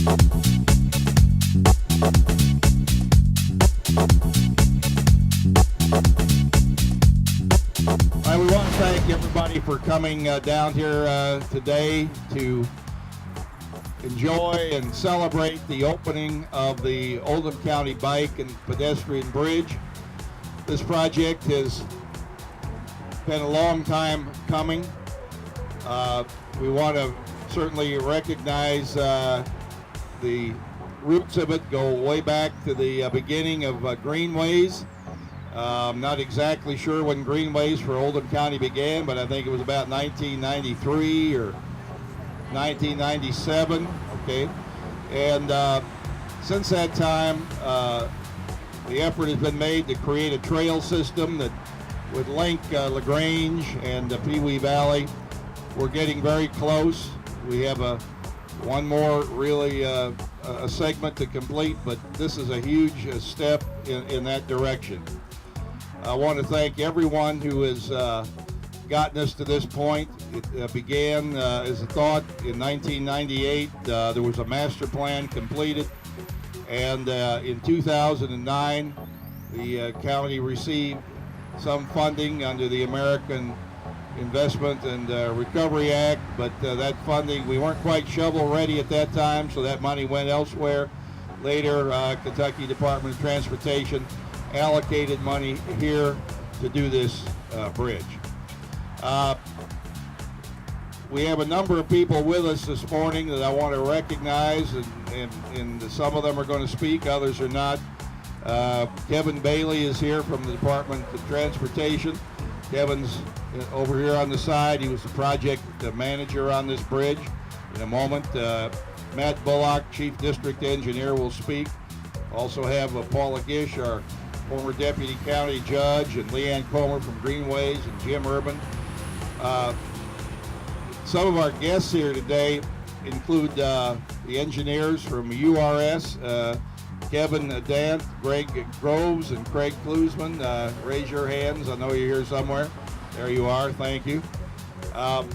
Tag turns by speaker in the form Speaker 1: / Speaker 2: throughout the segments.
Speaker 1: All right, we want to thank everybody for coming down here today to enjoy and celebrate the opening of the Oldham County Bike and Pedestrian Bridge. This project has been a long time coming. We want to certainly recognize the roots of it go way back to the beginning of Greenways. I'm not exactly sure when Greenways for Oldham County began, but I think it was about 1993 or 1997, okay? And since that time, the effort has been made to create a trail system that would link LaGrange and Pee Wee Valley. We're getting very close. We have one more really a segment to complete, but this is a huge step in that direction. I want to thank everyone who has gotten us to this point. It began as a thought in 1998. There was a master plan completed, and in 2009, the county received some funding under the American Investment and Recovery Act, but that funding, we weren't quite shovel ready at that time, so that money went elsewhere. Later, Kentucky Department of Transportation allocated money here to do this bridge. We have a number of people with us this morning that I want to recognize, and some of them are going to speak, others are not. Kevin Bailey is here from the Department of Transportation. Kevin's over here on the side. He was the project manager on this bridge. In a moment, Matt Bullock, Chief District Engineer, will speak. Also have Paula Gish, our former Deputy County Judge, and Leanne Comer from Greenways, and Jim Urban. Some of our guests here today include the engineers from URS, Kevin Dant, Greg Groves, and Craig Klusman. Raise your hands. I know you're here somewhere. There you are. Thank you. I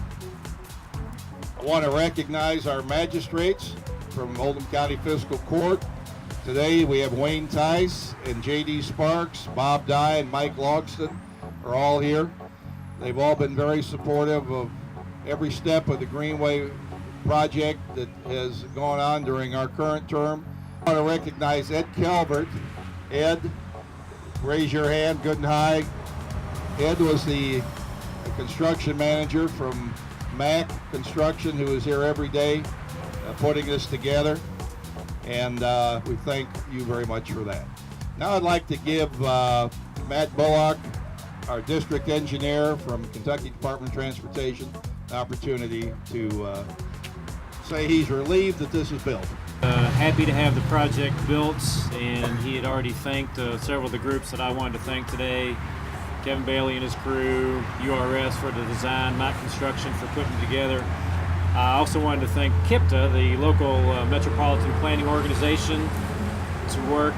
Speaker 1: want to recognize our magistrates from Oldham County Fiscal Court. Today we have Wayne Tice and J.D. Sparks, Bob Dye, and Mike Logston are all here. They've all been very supportive of every step of the Greenway project that has gone on during our current term. I want to recognize Ed Calvert. Ed, raise your hand good and high. Ed was the construction manager from Mack Construction, who is here every day putting this together. And we thank you very much for that. Now I'd like to give Matt Bullock, our district engineer from Kentucky Department of Transportation, an opportunity to say he's relieved that this is built.
Speaker 2: Happy to have the project built, and he had already thanked several of the groups that I wanted to thank today. Kevin Bailey and his crew, URS for the design, Mack Construction for putting it together. I also wanted to thank KIPTA, the local metropolitan planning organization, to work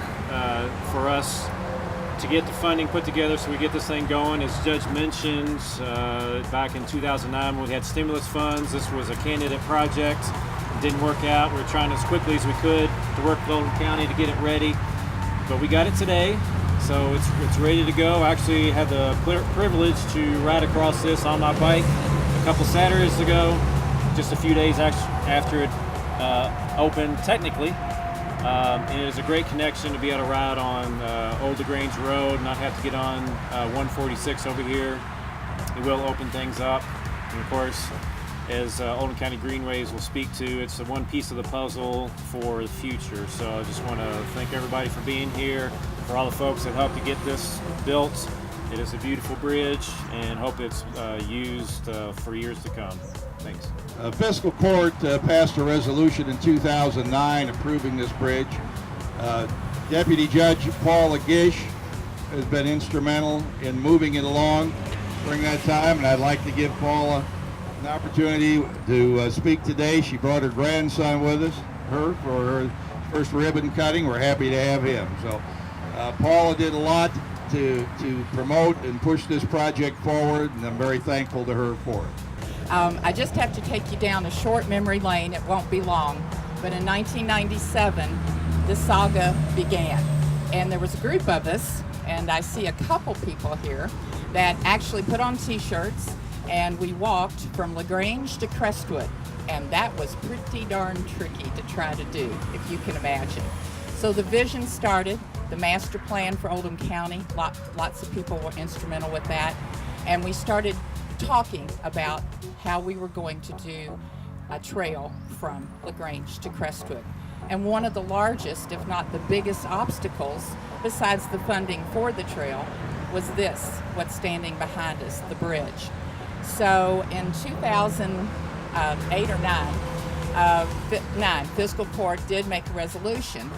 Speaker 2: for us to get the funding put together so we get this thing going. As Judge mentioned, back in 2009 when we had stimulus funds, this was a candidate project. It didn't work out. We were trying as quickly as we could to work with Oldham County to get it ready, but we got it today, so it's ready to go. I actually had the privilege to ride across this on my bike a couple Saturdays ago, just a few days after it opened technically. And it is a great connection to be able to ride on Old LaGrange Road, not have to get on 146 over here. It will open things up. And of course, as Oldham County Greenways will speak to, it's the one piece of the puzzle for the future. So I just want to thank everybody for being here, for all the folks that helped to get this built. It is a beautiful bridge, and hope it's used for years to come. Thanks.
Speaker 1: Fiscal Court passed a resolution in 2009 approving this bridge. Deputy Judge Paula Gish has been instrumental in moving it along during that time, and I'd like to give Paula an opportunity to speak today. She brought her grandson with us, for her first ribbon cutting. We're happy to have him. So Paula did a lot to promote and push this project forward, and I'm very thankful to her for it.
Speaker 3: I just have to take you down a short memory lane. It won't be long. but in 1997, this saga began. And there was a group of us, and I see a couple people here, that actually put on t-shirts, and we walked from LaGrange to Crestwood. And that was pretty darn tricky to try to do, if you can imagine. So the vision started, the master plan for Oldham County, lots of people were instrumental with that. And we started talking about how we were going to do a trail from LaGrange to Crestwood. And one of the largest, if not the biggest obstacles, besides the funding for the trail, was this, what's standing behind us, the bridge. So in 2008 or 9, fiscal court did make a resolution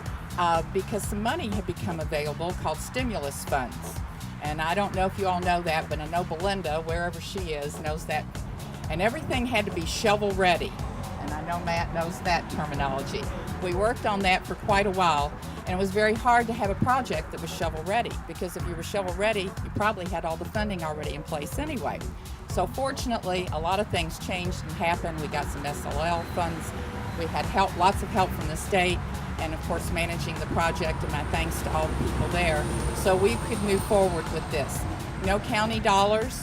Speaker 3: because some money had become available called stimulus funds. And I don't know if you all know that, but I know Belinda, wherever she is, knows that. And everything had to be shovel ready. And I know Matt knows that terminology. We worked on that for quite a while, and it was very hard to have a project that was shovel ready, because if you were shovel ready, you probably had all the funding already in place anyway. So fortunately, a lot of things changed and happened. We got some SLL funds. We had help, lots of help from the state, and of course managing the project, and my thanks to all the people there, so we could move forward with this. No county dollars.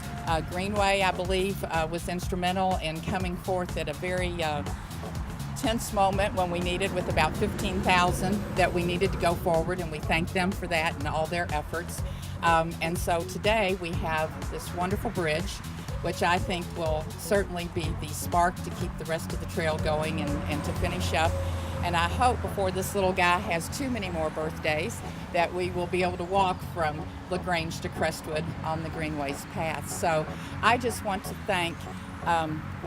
Speaker 3: Greenway, I believe, was instrumental in coming forth at a very tense moment when we needed, with about $15,000 that we needed to go forward, and we thank them for that and all their efforts. And so today we have this wonderful bridge, which I think will certainly be the spark to keep the rest of the trail going and to finish up. And I hope before this little guy has too many more birthdays that we will be able to walk from LaGrange to Crestwood on the Greenways path. So I just want to thank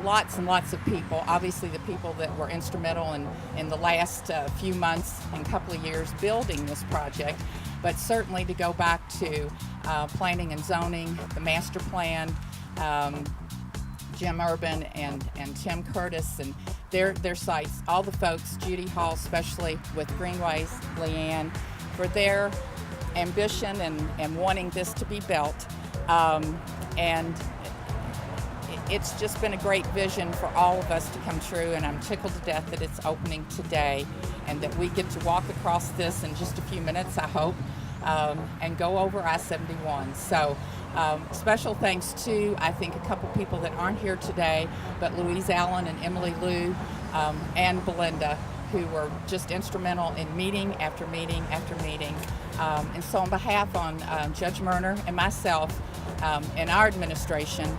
Speaker 3: lots and lots of people, obviously the people that were instrumental in the last few months and couple of years building this project, but certainly to go back to planning and zoning, the master plan, Jim Urban and Tim Curtis and their sites, all the folks, Judy Hall especially with Greenways, Leanne, for their ambition and wanting this to be built. And it's just been a great vision for all of us to come true, and I'm tickled to death that it's opening today and that we get to walk across this in just a few minutes, I hope, and go over I-71. So special thanks to, I think, a couple people that aren't here today, but Louise Allen and Emily Lou and Belinda, who were just instrumental in meeting after meeting after meeting. And so on behalf on Judge Murner and myself and our administration,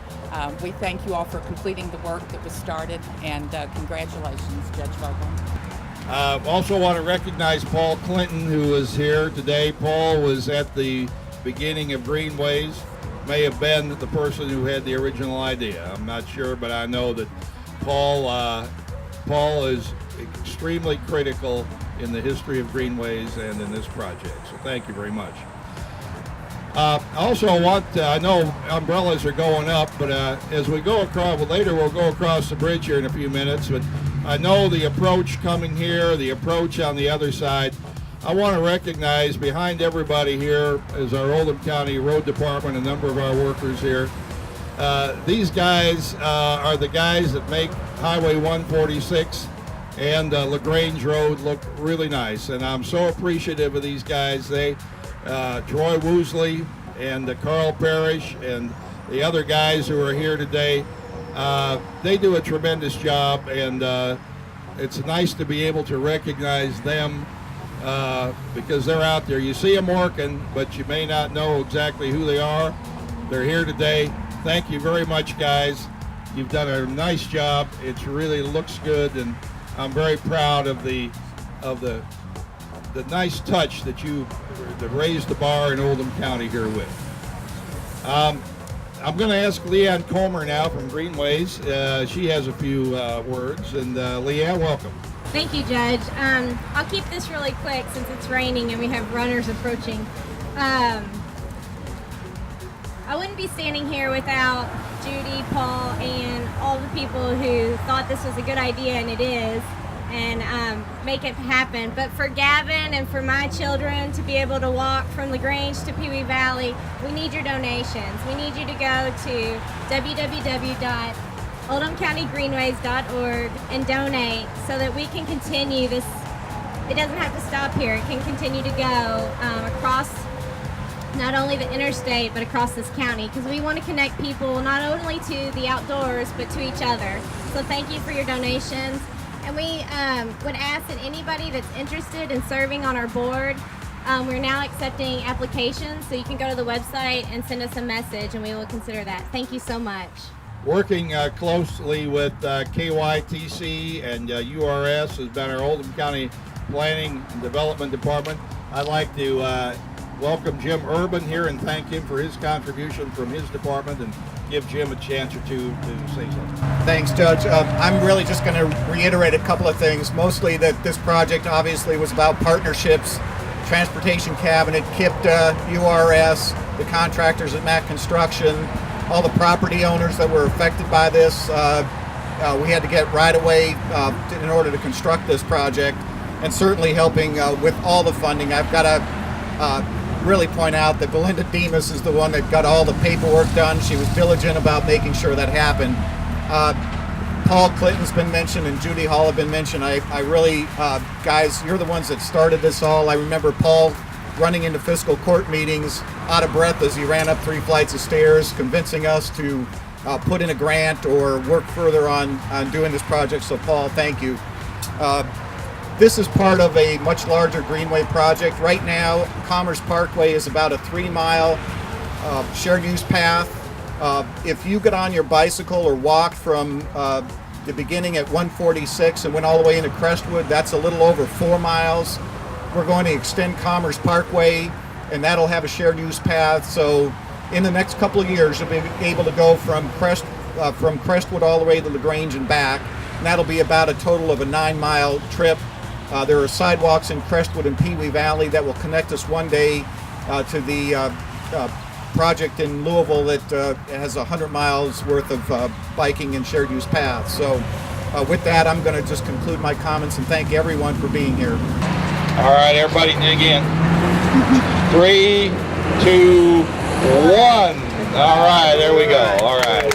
Speaker 3: we thank you all for completing the work that was started, and congratulations, Judge Vogel.
Speaker 1: Also want to recognize Paul Clinton, who is here today. Paul was at the beginning of Greenways, may have been the person who had the original idea. I'm not sure, but I know that Paul is extremely critical in the history of Greenways and in this project. So thank you very much. Also, I know umbrellas are going up, but as we go across, later we'll go across the bridge here in a few minutes, but I know the approach coming here, the approach on the other side. I want to recognize behind everybody here is our Oldham County Road Department, a number of our workers here. These guys are the guys that make Highway 146 and LaGrange Road look really nice, and I'm so appreciative of these guys. Troy Woosley and Carl Parrish and the other guys who are here today, they do a tremendous job, and it's nice to be able to recognize them because they're out there. You see them working, but you may not know exactly who they are. They're here today. Thank you very much, guys. You've done a nice job. It really looks good, and I'm very proud of the nice touch that you raised the bar in Oldham County here with. I'm going to ask Leanne Comer now from Greenways. She has a few words, and Leanne, welcome.
Speaker 4: Thank you, Judge. I'll keep this really quick since it's raining and we have runners approaching. I wouldn't be standing here without Judy, Paul, and all the people who thought this was a good idea, and it is, and make it happen. But for Gavin and for my children to be able to walk from LaGrange to Pee Wee Valley, we need your donations. We need you to go to oldhamcountygreenways.org and donate so that we can continue this. It doesn't have to stop here. It can continue to go across not only the interstate but across this county, because we want to connect people not only to the outdoors but to each other. So thank you for your donations. And we would ask that anybody that's interested in serving on our board, we're now accepting applications, so you can go to the website and send us a message and we will consider that. Thank you so much.
Speaker 1: Working closely with KYTC and URS has been our Oldham County Planning and Development Department. I'd like to welcome Jim Urban here and thank him for his contribution from his department, and give Jim a chance or two to say something.
Speaker 5: Thanks, Judge. I'm really just going to reiterate a couple of things. Mostly that this project obviously was about partnerships, Transportation Cabinet, KIPTA, URS, the contractors at Mac Construction, all the property owners that were affected by this. We had to get right away in order to construct this project, and certainly helping with all the funding. I've got to really point out that Belinda Demas is the one that got all the paperwork done. She was diligent about making sure that happened. Paul Clinton's been mentioned and Judy Hall have been mentioned. I really, guys, you're the ones that started this all. I remember Paul running into fiscal court meetings out of breath as he ran up 3 flights of stairs, convincing us to put in a grant or work further on doing this project. So Paul, thank you. This is part of a much larger Greenway project. Right now, Commerce Parkway is about a 3-mile shared use path. If you get on your bicycle or walk from the beginning at 146 and went all the way into Crestwood, that's a little over 4 miles. We're going to extend Commerce Parkway, and that'll have a shared use path. So in the next couple of years, you'll be able to go from Crestwood all the way to LaGrange and back. And that'll be about a total of a 9-mile trip. There are sidewalks in Crestwood and Pee Wee Valley that will connect us one day to the project in Louisville that has 100 miles worth of biking and shared use paths. So with that, I'm going to just conclude my comments and thank everyone for being here.
Speaker 1: All right, everybody dig in. 3, 2, 1. All right, there we go. All right.